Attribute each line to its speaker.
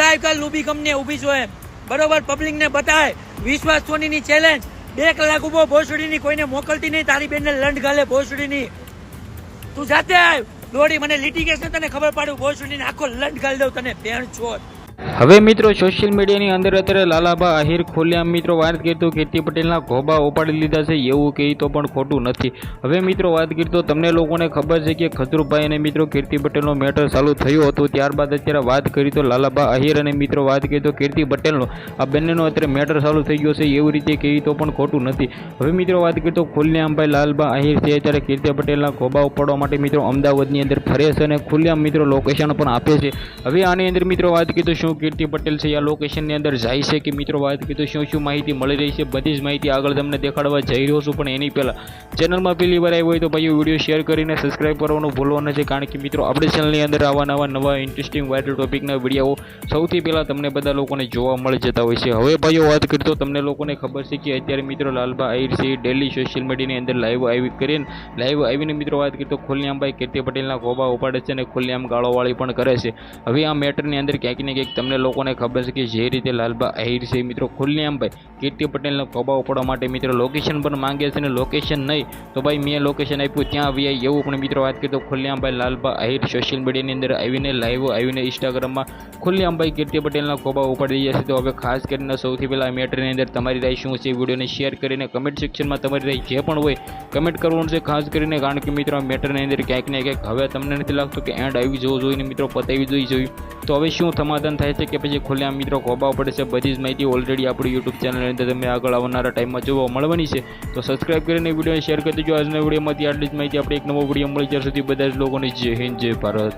Speaker 1: Live કર Lubi company ઊભી છો એમ બરોબર પબ્લિક ને બતાય વિશ્વાસ સોનીની ચેલેન્જ 2 કલાક ઉભો ભોસડીની કોઈને મોકલતી નહીં તારી બેનને લંડ ગાલે ભોસડીની તું જાતે આવ દોડી મને લિટિગેશન તને ખબર પાડું ભોસડીને આખો લંડ ગાલી દઉં તને પેણ છોડ।
Speaker 2: હવે મિત્રો સોશિયલ મીડિયાની અંદર અત્યારે લાલાબા આહિર ખુલ્લેઆમ મિત્રો વાત કરી તો કીર્તિ પટેલના ઘોબા ઉપાડી લીધા છે એવું કહી તો પણ ખોટું નથી। હવે મિત્રો વાત કરી તો તમને લોકોને ખબર છે કે ખતરુભાઈ અને મિત્રો કીર્તિ પટેલનો મેટર ચાલુ થયો હતો ત્યારબાદ અત્યારે વાત કરી તો લાલાબા આહિર અને મિત્રો વાત કરી તો કીર્તિ પટેલનો આ બંનેનો અત્યારે મેટર ચાલુ થઈ ગયો છે એવું રીતે કહી તો પણ ખોટું નથી। હવે મિત્રો વાત કરી તો ખુલ્લેઆમ ભાઈ લાલબા આહિર છે અત્યારે કીર્તિ પટેલના ઘોબા ઉપાડવા માટે મિત્રો અમદાવાદની અંદર ફરે છે અને ખુલ્લેઆમ મિત્રો લોકેશન પણ આપે છે। હવે આની અંદર મિત્રો વાત કરી તો શું કીર્તિ પટેલ છે આ લોકેશનની અંદર જાય છે કે મિત્રો વાત કરી તો શું માહિતી મળી રહી છે બધી જ માહિતી આગળ તમને દેખાડવા જઈ રહ્યો છું। પણ એની પહેલાં ચેનલમાં પહેલી વાર આવ્યો હોય તો ભાઈઓ વિડીયો શેર કરીને સબસ્ક્રાઈબ કરવાનું ભૂલવાનું છે કારણ કે મિત્રો આપણી ચેનલની અંદર આવા નવા ઇન્ટરેસ્ટિંગ વાયરલ ટોપિકના વિડીયો સૌથી પહેલાં તમને બધા લોકોને જોવા મળી જતા હોય છે। હવે ભાઈઓ વાત કરી તો તમને લોકોને ખબર છે કે અત્યારે મિત્રો લાલબા આહિર છે ડેલી સોશિયલ મીડિયાની અંદર લાઈવ આવીને મિત્રો વાત કરી તો ખુલ્લેઆમ ભાઈ કીર્તિ પટેલના ઘોબા ઉપાડે છે અને ખુલ્લેઆમ ગાળોવાળી પણ કરે છે। હવે આ મેટરની અંદર ક્યાંક ને ક્યાંક તમને લોકોને ખબર છે કે જે રીતે લાલબા આહિર છે મિત્રો ખુલ્લેઆમ ભાઈ કીર્તિ પટેલના ઘોબા ઉપાડવા માટે મિત્રો લોકેશન પણ માંગે છે અને લોકેશન નહીં તો ભાઈ મેં લોકેશન આપ્યું ત્યાં આવી એવું પણ મિત્રો વાત કરી તો ખુલ્લેઆમ ભાઈ લાલબા આહિર સોશિયલ મીડિયાની અંદર આવીને લાઈવ આવીને ઇન્સ્ટાગ્રામમાં ખુલ્લેઆમ ભાઈ કીર્તિ પટેલના ઘોબા ઉપાડી રહ્યા છે। તો હવે ખાસ કરીને સૌથી પહેલાં મેટરની અંદર તમારી રાય શું છે વિડીયોને શેર કરીને કમેન્ટ સેક્શનમાં તમારી રાય જે પણ હોય કમેન્ટ કરવાનું છે ખાસ કરીને કારણ કે મિત્રો આ મેટરની અંદર ક્યાંક ને ક્યાંક હવે તમને નથી લાગતું કે એન્ડ આવી જવું જોઈએ મિત્રો પતાવી જોઈએ તો હવે શું સમાધાન થાય છે કે પછી ખુલ્લેઆમ મિત્રો ઘોબા પડે છે બધી જ માહિતી ઓલરેડી આપણી યુટ્યુબ ચેનલની અંદર તમે આગળ આવનારા ટાઈમમાં જોવા મળવાની છે। તો સબસ્ક્રાઈબ કરીને વિડીયો શેર કરી દેજો। આજના વિડીયોમાંથી આટલી જ માહિતી આપણે એક નવો વિડીયો મળી જ્યાં સુધી બધા જ લોકોને જય હિન્દ જય ભારત।